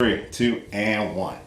Three, two, and one.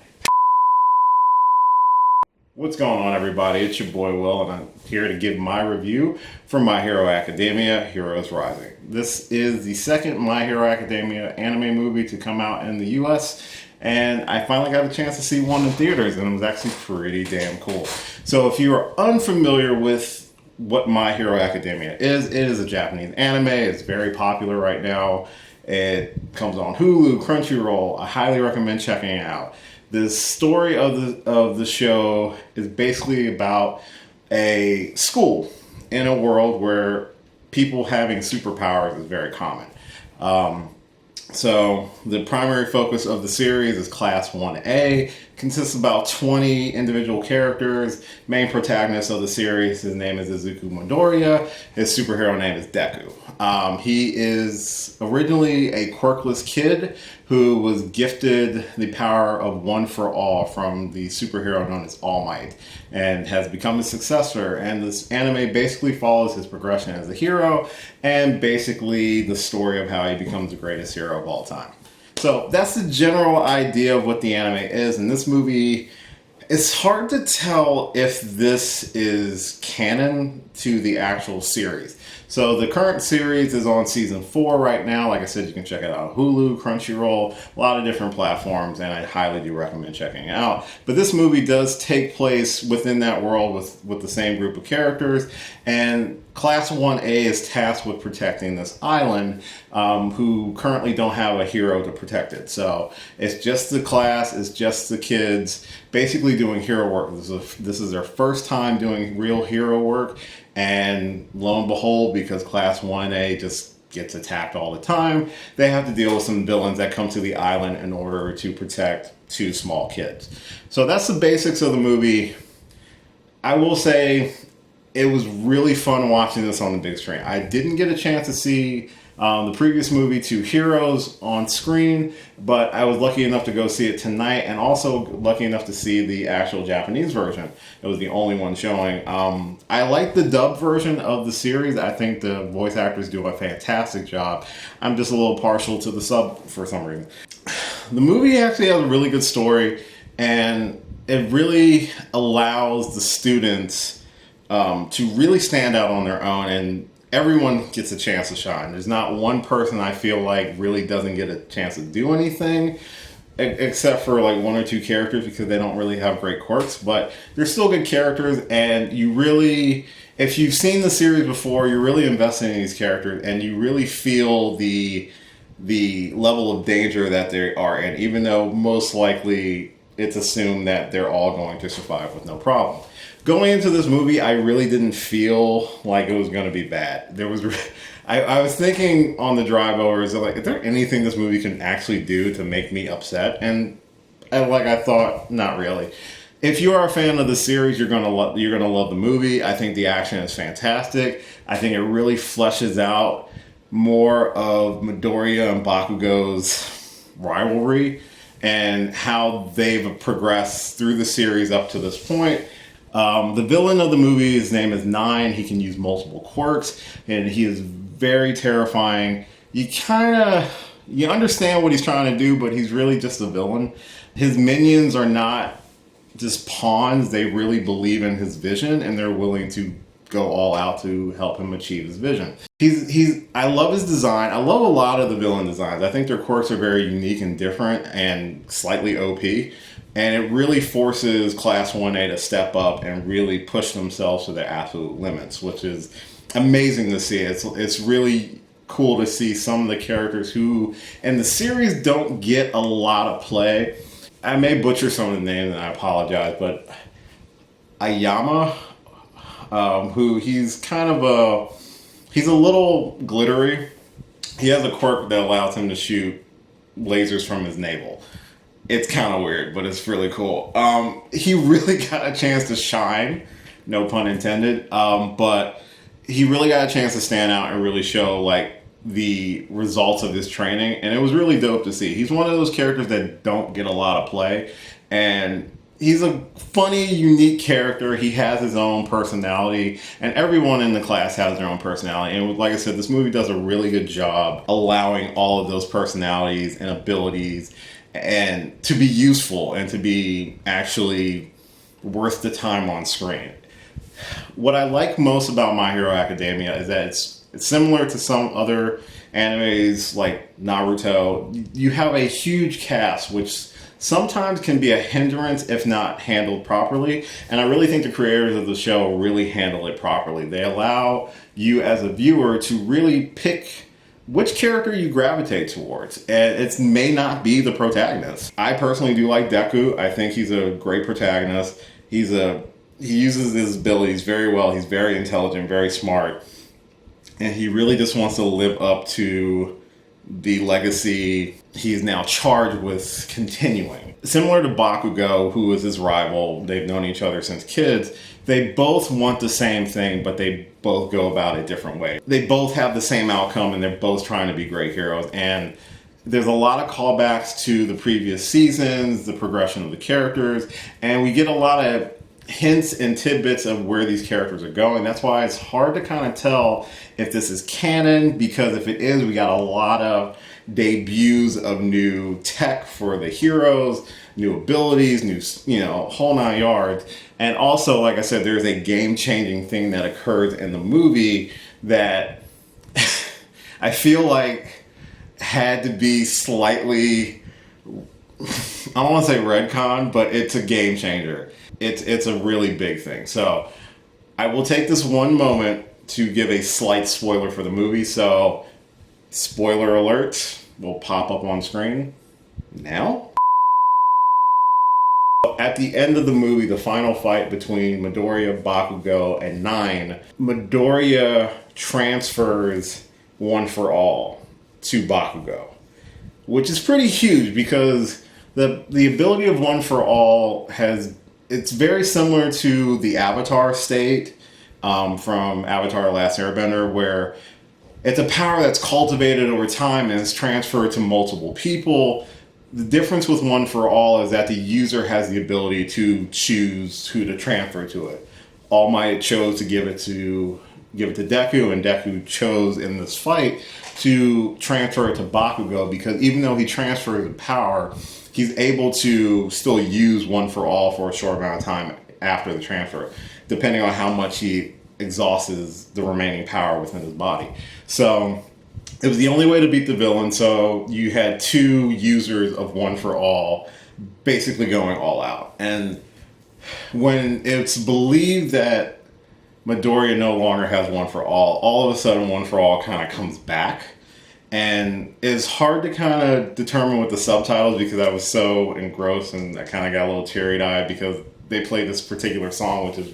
What's going on, everybody? It's your boy Will, and I'm here to give my review for My Hero Academia: Heroes Rising. This is the second My Hero Academia anime movie to come out in the US, and I finally got a chance to see one in theaters, and it was actually pretty damn cool. So if you are unfamiliar with what My Hero Academia is, it is a Japanese anime. It's very popular right now. It comes on Hulu, Crunchyroll. I highly recommend checking it out. The story of the show is basically about a school in a world where people having superpowers is very common. So the primary focus of the series is Class 1A. Consists of about 20 individual characters. Main protagonist of the series, his name is Izuku Midoriya. His superhero name is Deku. He is originally a quirkless kid who was gifted the power of One for All from the superhero known as All Might, and has become a successor. And this anime basically follows his progression as a hero, and basically the story of how he becomes the greatest hero of all time. So that's the general idea of what the anime is. And this movie, it's hard to tell if this is canon to the actual series. So the current series is on season 4 right now. Like I said, you can check it out on Hulu, Crunchyroll, a lot of different platforms, and I highly do recommend checking it out. But this movie does take place within that world with the same group of characters, and Class 1A is tasked with protecting this island, who currently don't have a hero to protect it. So it's just the class, it's just the kids, basically doing hero work. This is their first time doing real hero work, and lo and behold, because Class 1A just gets attacked all the time, they have to deal with some villains that come to the island in order to protect two small kids. So that's the basics of the movie. I will say it was really fun watching this on the big screen. I didn't get a chance to see the previous movie, Two Heroes, on screen, but I was lucky enough to go see it tonight, and also lucky enough to see the actual Japanese version. It was the only one showing. I like the dub version of the series. I think the voice actors do a fantastic job. I'm just a little partial to the sub for some reason. The movie actually has a really good story, and it really allows the students to really stand out on their own, and everyone gets a chance to shine. There's not one person I feel like really doesn't get a chance to do anything, except for like one or two characters because they don't really have great quirks, but they're still good characters, and you really, if you've seen the series before, you're really invested in these characters, and you really feel the level of danger that they are in, even though most likely it's assumed that they're all going to survive with no problem. Going into this movie, I really didn't feel like it was going to be bad. I was thinking on the drive over, is there anything this movie can actually do to make me upset? And I thought, not really. If you are a fan of the series, you're gonna love the movie. I think the action is fantastic. I think it really fleshes out more of Midoriya and Bakugo's rivalry and how they've progressed through the series up to this point. The villain of the movie, his name is Nine. He can use multiple quirks, and he is very terrifying. You understand what he's trying to do, but he's really just a villain. His minions are not just pawns. They really believe in his vision, and they're willing to go all out to help him achieve his vision. I love his design. I love a lot of the villain designs. I think their quirks are very unique and different and slightly OP. And it really forces Class 1A to step up and really push themselves to their absolute limits, which is amazing to see. It's really cool to see some of the characters who in the series don't get a lot of play. I may butcher some of the names, and I apologize, but Ayama, who he's a little glittery. He has a quirk that allows him to shoot lasers from his navel. It's kind of weird, but it's really cool. He really got a chance to shine, no pun intended, but he really got a chance to stand out and really show like the results of his training, and it was really dope to see. He's one of those characters that don't get a lot of play, and he's a funny, unique character. He has his own personality, and everyone in the class has their own personality. And like I said, this movie does a really good job allowing all of those personalities and abilities and to be useful and to be actually worth the time on screen. What I like most about My Hero Academia is that it's similar to some other animes like Naruto. You have a huge cast, which sometimes can be a hindrance if not handled properly. And I really think the creators of the show really handle it properly. They allow you as a viewer to really pick which character you gravitate towards. And it may not be the protagonist. I personally do like Deku. I think he's a great protagonist. He uses his abilities very well. He's very intelligent, very smart. And he really just wants to live up to the legacy he's now charged with continuing. Similar to Bakugo, who is his rival, they've known each other since kids, they both want the same thing, but they both go about it different ways. They both have the same outcome, and they're both trying to be great heroes. And there's a lot of callbacks to the previous seasons, the progression of the characters, and we get a lot of hints and tidbits of where these characters are going. That's why it's hard to kind of tell if this is canon, because if it is, we got a lot of debuts of new tech for the heroes, new abilities, new, whole 9 yards. And also, like I said, there's a game-changing thing that occurs in the movie that I feel like had to be slightly, I don't want to say retcon, but it's a game changer. It's a really big thing. So I will take this one moment to give a slight spoiler for the movie. So spoiler alert will pop up on screen now. At the end of the movie, the final fight between Midoriya, Bakugo, and Nine, Midoriya transfers One for All to Bakugo, which is pretty huge because the ability of One for All it's very similar to the Avatar state from Avatar: The Last Airbender, where it's a power that's cultivated over time and is transferred to multiple people. The difference with One for All is that the user has the ability to choose who to transfer to it. All Might chose to give it to Deku, and Deku chose in this fight to transfer it to Bakugo, because even though he transfers the power, he's able to still use One for All for a short amount of time after the transfer, depending on how much he exhausts the remaining power within his body. So it was the only way to beat the villain, so you had two users of One for All basically going all out. And when it's believed that Midoriya no longer has One for all of a sudden One for All kind of comes back. And it's hard to kind of determine with the subtitles because I was so engrossed and I kind of got a little teary-eyed because they played this particular song, which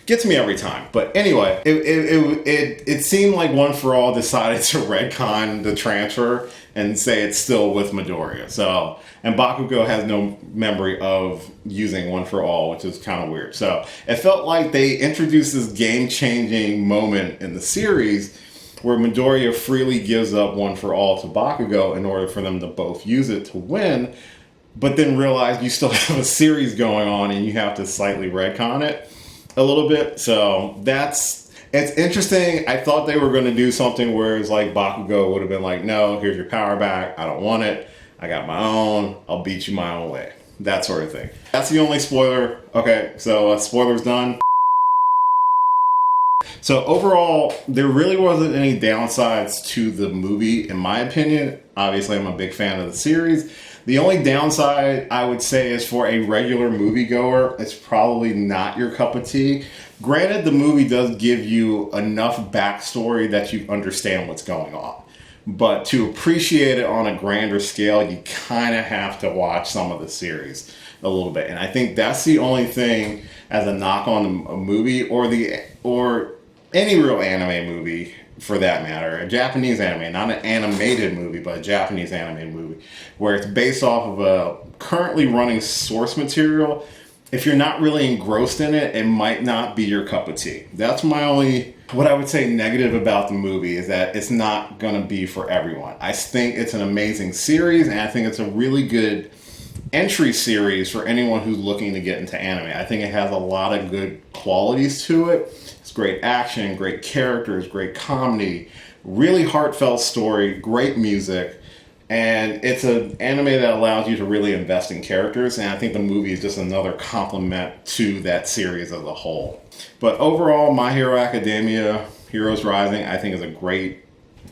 gets me every time. But anyway, it seemed like One for All decided to retcon the transfer and say it's still with Midoriya. So, and Bakugo has no memory of using One for All, which is kind of weird. So it felt like they introduced this game-changing moment in the series where Midoriya freely gives up One for All to Bakugo in order for them to both use it to win, but then realize you still have a series going on and you have to slightly retcon it a little bit. So it's interesting. I thought they were going to do something where it's like Bakugo would have been like, no, here's your power back. I don't want it. I got my own. I'll beat you my own way. That sort of thing. That's the only spoiler. Okay, so spoiler's done. So overall, there really wasn't any downsides to the movie, in my opinion. Obviously, I'm a big fan of the series. The only downside, I would say, is for a regular moviegoer, it's probably not your cup of tea. Granted, the movie does give you enough backstory that you understand what's going on. But to appreciate it on a grander scale, you kind of have to watch some of the series a little bit. And I think that's the only thing as a knock on a movie or any real anime movie for that matter, a Japanese anime, not an animated movie, but a Japanese anime movie, where it's based off of a currently running source material. If you're not really engrossed in it, it might not be your cup of tea. That's my only, what I would say negative about the movie is that it's not going to be for everyone. I think it's an amazing series, and I think it's a really good entry series for anyone who's looking to get into anime. I think it has a lot of good qualities to it. It's great action, great characters, great comedy, really heartfelt story, great music. And it's an anime that allows you to really invest in characters, and I think the movie is just another complement to that series as a whole. But overall, My Hero Academia, Heroes Rising, I think is a great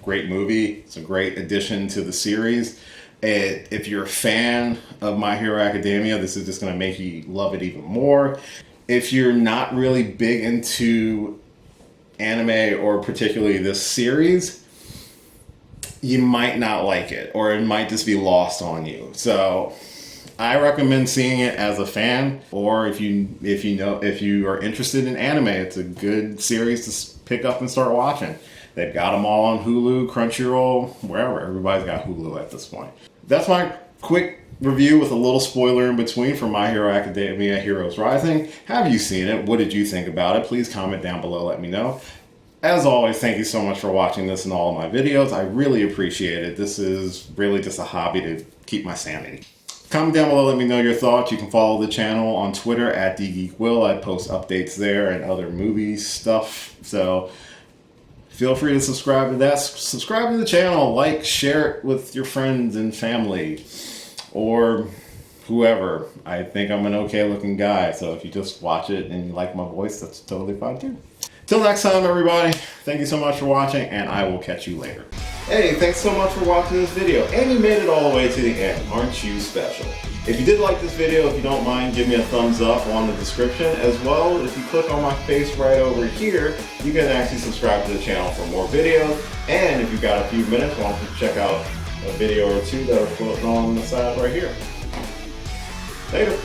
movie. It's a great addition to the series. If you're a fan of My Hero Academia, this is just going to make you love it even more. If you're not really big into anime, or particularly this series, you might not like it, or it might just be lost on you. So I recommend seeing it as a fan, or if you are interested in anime, it's a good series to pick up and start watching. They've got them all on Hulu, Crunchyroll, wherever. Everybody's got Hulu at this point. That's my quick review with a little spoiler in between for My Hero Academia Heroes Rising. Have you seen it? What did you think about it? Please comment down below, let me know. As always, thank you so much for watching this and all of my videos. I really appreciate it. This is really just a hobby to keep my sanity. Comment down below, let me know your thoughts. You can follow the channel on Twitter at DGeekWill. I post updates there and other movie stuff. So feel free to subscribe to that. Subscribe to the channel, like, share it with your friends and family, or whoever. I think I'm an okay looking guy, so if you just watch it and you like my voice, that's totally fine too. Till next time, everybody, thank you so much for watching, and I will catch you later. Hey, thanks so much for watching this video, and you made it all the way to the end. Aren't you special? If you did like this video, if you don't mind, give me a thumbs up on the description. As well, if you click on my face right over here, you can actually subscribe to the channel for more videos. And if you've got a few minutes, why don't you check out a video or two that are floating on the side right here. Later.